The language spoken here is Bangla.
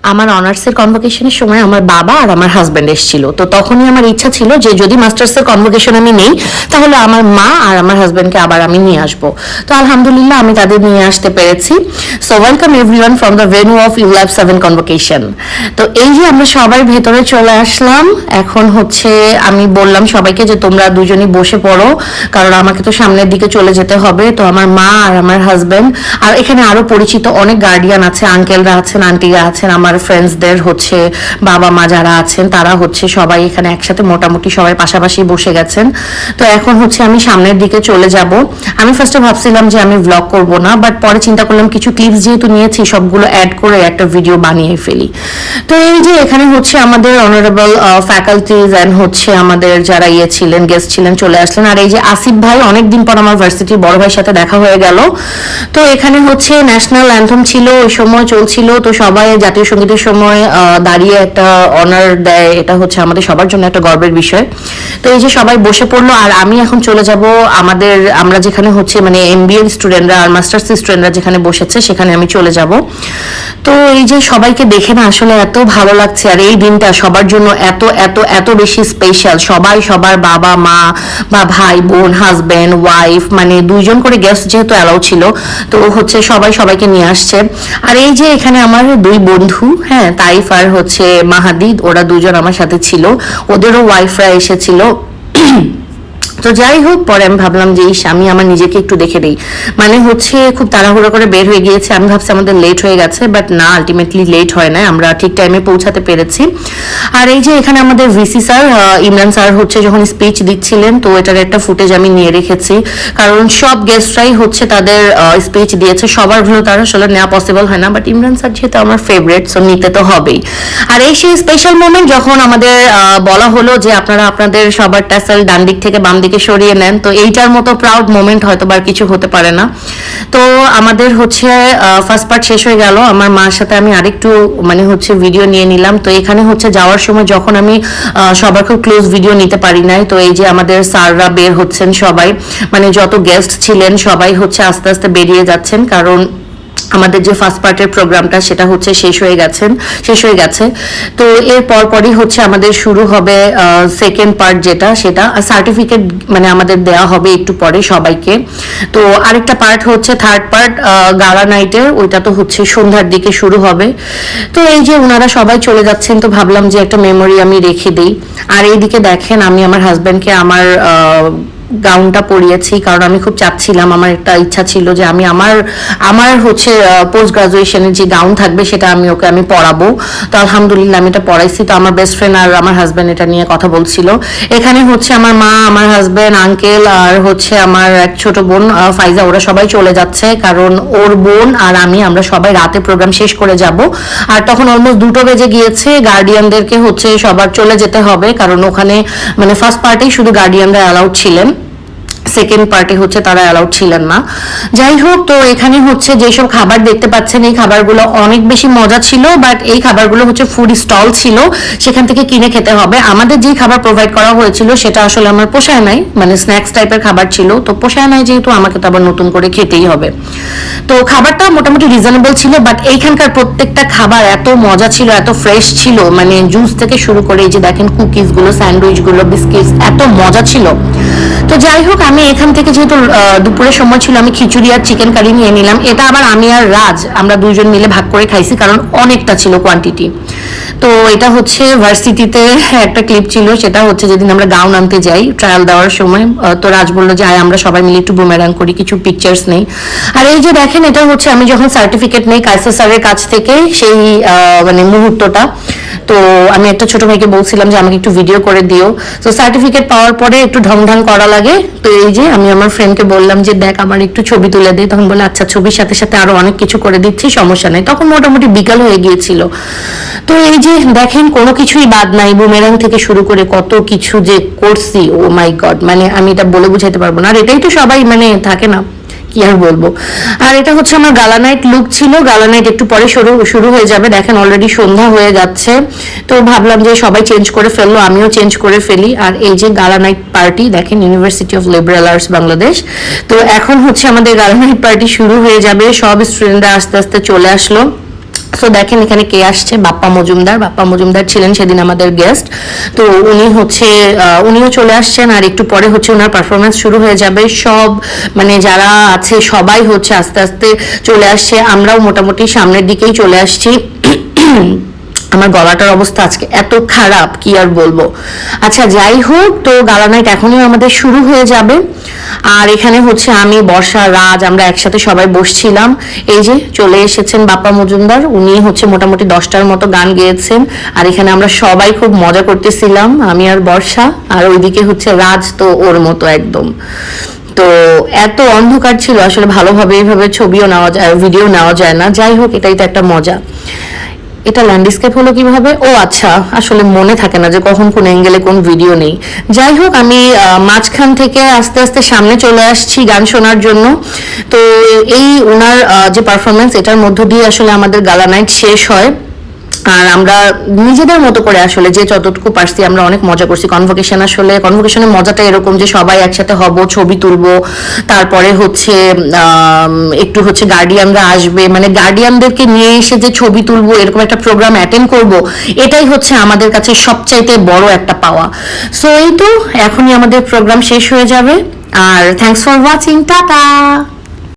আমার অনার্সের কনভোকেশনের সময় আমার বাবা আর আমার হাজব্যান্ড এসেছিল, তো তখনই আমার ইচ্ছা ছিল যে যদি মাস্টার্সের কনভোকেশন আমি নেই তাহলে আমার মা আর আমার হাজব্যান্ডকে আবার আমি নিয়ে আসবো। তো আলহামদুলিল্লাহ আমি তাদের নিয়ে আসতে পেরেছি। So welcome everyone from the venue of ULAB 7 convocation. তো এই যে আমরা সবাই ভেতরে চলে আসলাম, এখন হচ্ছে আমি বললাম সবাইকে যে তোমরা দুজনই বসে পড়ো, কারণ আমাকে তো সামনের দিকে চলে যেতে হবে। তো আমার মা আর আমার হাজব্যান্ড আর এখানে আরো পরিচিত অনেক গার্ডিয়ান আছে, আঙ্কেলরা আছেন, আন্টিরা আছেন, আমার ফ্রেন্ডসদের হচ্ছে বাবা মা যারা আছেন তারা হচ্ছে সবাই এখানে একসাথে মোটামুটি সবাই পাশাপাশি বসে গেছেন। তো এখন হচ্ছে আমি সামনের দিকে চলে যাব। আমি ফার্স্টে ভাবছিলাম যে আমি ব্লগ করব না, বাট পরে চিন্তা করলাম কিছু ক্লিপস যেহেতু নিয়েছি সবগুলো অ্যাড করে একটা ভিডিও বানিয়ে ফেলি। তো এই যে এখানে হচ্ছে আমাদের অনারেবল ফ্যাকাল্টিজ অ্যান্ড হচ্ছে আমাদের যারা ছিলেন গেস্ট ছিলেন চলে আসলেন। আর এই যে আসিফ ভাই, অনেকদিন পর আমার ভার্সিটির বড় ভাইয়ের সাথে দেখা হয়ে গেল। তো এখানে হচ্ছে ন্যাশনাল অ্যান্থম ছিল, ওই সময় চলছিল, তো সবাই জাতীয় সঙ্গীতের সময় দাঁড়িয়ে একটা অনার দেয়, এটা হচ্ছে আমাদের সবার জন্য একটা গর্বের বিষয়। তো এই যে সবাই বসে পড়লো আর আমি এখন চলে যাব আমরা যেখানে হচ্ছে মানে এমবিএ স্টুডেন্টরা আর মাস্টার্স স্টুডেন্টরা যেখানে বসেছে সেখানে আমি চলে যাব। তো এই যে সবাইকে দেখে না আসলে এত ভালো লাগছে, আর এই দিনটা সবার জন্য এত এত এত বেশি স্পেশাল। সবাই সবার বাবা মা বা ভাই বোন হাজব্যান্ড ওয়াইফ মানে দুইজন করে গেস্ট যেহেতু অ্যালাউ ছিল, তো হচ্ছে সবাই সবাইকে নিয়ে আসছে। আর এই যে এখানে আমার দুই বন্ধু, হ্যাঁ তাইফ আর হচ্ছে মাহাদি, ওরা দুজন আমার সাথে ছিল, ওদেরও ওয়াইফরা এসেছিল। তো যাই হোক, পরে আমি ভাবলাম যে আমি আমার নিজেকে একটু দেখে নেই, মানে হচ্ছে খুব তাড়াহুড়ো করে বের হয়ে গিয়েছে, আমি ভাবছি আমাদের লেট হয়ে গেছে, বাট না, আলটিমেটলি লেট হয় না, আমরা ঠিক টাইমে পৌঁছাতে পেরেছি। আর এই যে এখানে আমাদের ভিসি স্যার ইমরান স্যার হচ্ছে যখন স্পিচ দিচ্ছিলেন, তো এটার একটা ফুটেজ আমি নিয়ে রেখেছি, কারণ সব গেস্টরাই হচ্ছে তাদের স্পিচ দিয়েছে, সবার গুলো তারা আসলে নেওয়া পসিবল হয় না, বাট ইমরান স্যার যেহেতু আমার ফেভারিট, সো নিতে তো হবেই। আর এই সেই স্পেশাল মোমেন্ট যখন আমাদের বলা হলো যে আপনারা আপনাদের সবার ট্যাসেল ডান দিক থেকে বাম দিকে সরিয়ে নেন, তো এইটার মতো প্রাউড মোমেন্ট হয়তো বা কিছু হতে পারে না। তো আমাদের হচ্ছে ফার্স্ট পার্ট শেষ হয়ে গেল, আমার মার সাথে আমি আরেকটু মানে হচ্ছে ভিডিও নিয়ে নিলাম। তো এখানে হচ্ছে যাওয়ার সময় যখন আমি সবার খুব ক্লোজ ভিডিও নিতে পারি নাই, তো এই যে আমাদের স্যাররা বের হচ্ছেন, সবাই মানে যত গেস্ট ছিলেন সবাই হচ্ছে আস্তে আস্তে বেরিয়ে যাচ্ছেন, কারণ আমাদের যে ফার্স্ট পার্টের প্রোগ্রামটা সেটা হচ্ছে শেষ হয়ে গেছে। তো এর পরই হচ্ছে আমাদের শুরু হবে সেকেন্ড পার্ট, যেটা সেটা সার্টিফিকেট মানে আমাদের দেওয়া হবে একটু পরে সবাইকে। তো আরেকটা পার্ট হচ্ছে থার্ড পার্ট গালা নাইটের, ওইটা তো হচ্ছে সন্ধ্যার দিকে শুরু হবে। তো এই যে ওনারা সবাই চলে যাচ্ছেন, তো ভাবলাম যে একটা মেমোরি আমি রেখে দিই। আর এইদিকে দেখেন আমি আমার হাজব্যান্ডকে আমার গাউনটা পরিয়েছি, কারণ আমি খুব চাচ্ছিলাম, আমার একটা ইচ্ছা ছিল যে আমি আমার হচ্ছে পোস্ট গ্রাজুয়েশনের যে গাউন থাকবে সেটা আমি পরাবো। তো আলহামদুলিল্লাহ আমি এটা পরাইছি। তো আমার বেস্ট ফ্রেন্ড আর আমার হাজব্যান্ড এটা নিয়ে কথা বলছিল। এখানে হচ্ছে আমার মা, আমার হাজব্যান্ড, আঙ্কেল আর হচ্ছে আমার এক ছোট বোন ফাইজা, ওরা সবাই চলে যাচ্ছে, কারণ ওর বোন আর আমরা সবাই রাতে প্রোগ্রাম শেষ করে যাব। আর তখন অলমোস্ট 2টো বেজে গিয়েছে, গার্ডিয়ানদেরকে হচ্ছে সবার চলে যেতে হবে, কারণ ওখানে মানে ফার্স্ট পার্টেই শুধু গার্ডিয়ানরা অ্যালাউড ছিলেন, সেকেন্ড পার্টে হচ্ছে তারা অ্যালাউড ছিলেন না। যাই হোক, তো এখানে হচ্ছে যেসব খাবার দেখতে পাচ্ছেন এই খাবারগুলো অনেক বেশি মজা ছিল, বাট এই খাবারগুলো হচ্ছে ফুড স্টল ছিল, সেখান থেকে কিনে খেতে হবে। আমাদের যে খাবার প্রোভাইড করা হয়েছিল সেটা আসলে আমার পোষায় নাই, মানে স্ন্যাক্স টাইপের খাবার ছিল, তো পোষায় নাই যেহেতু আমাকে তো আবার নতুন করে খেতেই হবে। তো খাবারটা মোটামুটি রিজনেবল ছিল, বাট এইখানকার প্রত্যেকটা খাবার এত মজা ছিল, এত ফ্রেশ ছিল, মানে জুস থেকে শুরু করে এই যে দেখেন কুকিজগুলো, স্যান্ডউইচগুলো, বিস্কিটস, এত মজা ছিল। তো যাই হোক, আমি এখান থেকে যেহেতু দুপুরের সময় ছিল, আমি খিচুড়ি আর চিকেন কারি নিয়ে নিলাম। এটা আবার আমি আর রাজ আমরা দুইজন মিলে ভাগ করে খাইছি, কারণ অনেকটা ছিল কোয়ান্টিটি। তো এটা হচ্ছে ভার্সিটিতে একটা ক্লিপ ছিল, সেটা হচ্ছে যেদিন আমরা গাউন আনতে যাই ট্রায়াল দেওয়ার সময়, তো রাজ বললো যে আমরা সবাই মিলে একটু বুমেরাং করি, কিছু পিকচার্স নেই। আর এই যে দেখেন, এটা হচ্ছে আমি যখন সার্টিফিকেট নেই কায়সার স্যারের কাছ থেকে, সেই মানে মুহূর্তটা। তো আমি একটা ছোট ভাইকে বলছিলাম যে আমাকে একটু ভিডিও করে দিও। তো সার্টিফিকেট পাওয়ার পরে একটু ঢং করা লাগে, তো এই যে আমি আমার ফ্রেন্ডকে বললাম যে দেখ আমার একটু ছবি তুলে দে, তখন বলে আচ্ছা, ছবির সাথে সাথে আরো অনেক কিছু করে দিচ্ছি, সমস্যা নেই। তখন মোটামুটি বিকাল হয়ে গিয়েছিল। তো এই যে দেখেন কোনো কিছুই বাদ নাই, বুমেরাং থেকে শুরু করে কত কিছু যে করছি, ও মাই গড, মানে আমি এটা বলে বুঝাইতে পারবো না। আর এটাই তো সবাই মানে থাকে না, কি আর বলবো। আর এটা হচ্ছে আমার গালা নাইট লুক ছিল, গালা নাইট একটু পরে শুরু হয়ে যাবে, দেখেন অলরেডি সন্ধ্যা হয়ে যাচ্ছে। তো ভাবলাম যে সবাই চেঞ্জ করে ফেললো, আমিও চেঞ্জ করে ফেলি। আর এই যে গালা নাইট পার্টি, দেখেন university of liberal arts Bangladesh. তো এখন হচ্ছে আমাদের গালা নাইট পার্টি শুরু হয়ে যাবে, সব স্টুডেন্টরা আস্তে আস্তে চলে আসলো। সো দেখেন এখানে কে আসছে, বাপ্পা মজুমদার ছিলেন সেদিন আমাদের গেস্ট। তো উনি হচ্ছে উনিও চলে আসছেন, আর একটু পরে হচ্ছে ওনার পারফরমেন্স শুরু হয়ে যাবে। সব মানে যারা আছে সবাই হচ্ছে আস্তে আস্তে চলে আসছে, আমরাও মোটামুটি সামনের দিকেই চলে আসছি। আমার গলাটার অবস্থা আজকে এত খারাপ কি আর বলবো। আচ্ছা যাই হোক, তো গালা নাইট এখনই আমাদের শুরু হয়ে যাবে। আর এখানে হচ্ছে আমি, বর্ষা, রাজ আমরা একসাথে সবাই বসছিলাম। এই যে চলে এসেছেন বাপ্পা মজুমদার, উনি হচ্ছে মোটামুটি 10টার মতো গান গেয়েছেন। আর এখানে আমরা সবাই খুব মজা করতেছিলাম, আমি আর বর্ষা। আর ওইদিকে হচ্ছে রাজ, তো ওর মতো একদম। তো এত অন্ধকার ছিল আসলে, ভালোভাবে এইভাবে ছবিও নেওয়া যায়, ভিডিও নেওয়া যায় না। যাই হোক, এটাই তো একটা মজা। এটা ল্যান্ডস্কেপ হলো কিভাবে? ও আচ্ছা, আসলে মনে থাকে না যে কখন কোন অ্যাঙ্গেলে কোন ভিডিও নেই। যাই হোক, আমি মাঝখান থেকে আস্তে আস্তে সামনে চলে আসছি গান শোনার জন্য। তো এই ওনার যে পারফরমেন্স, এটার মধ্য দিয়ে আসলে আমাদের গালা নাইট শেষ হয়। আর আমরা নিজেদের মতো করে আসলে যে যতটুকু পারছি আমরা অনেক মজা করছি। কনভোকেশনের মজাটা এরকম যে সবাই একসাথে হব, ছবি তুলবো, তারপরে হচ্ছে একটু হচ্ছে গার্ডিয়ানরা আসবে, মানে গার্ডিয়ানদেরকে নিয়ে এসে যে ছবি তুলবো, এরকম একটা প্রোগ্রাম অ্যাটেন্ড করব, এটাই হচ্ছে আমাদের কাছে সবচাইতে বড় একটা পাওয়া। সো এই তো, এখনই আমাদের প্রোগ্রাম শেষ হয়ে যাবে। আর থ্যাংকস ফর ওয়াচিং, টাটা।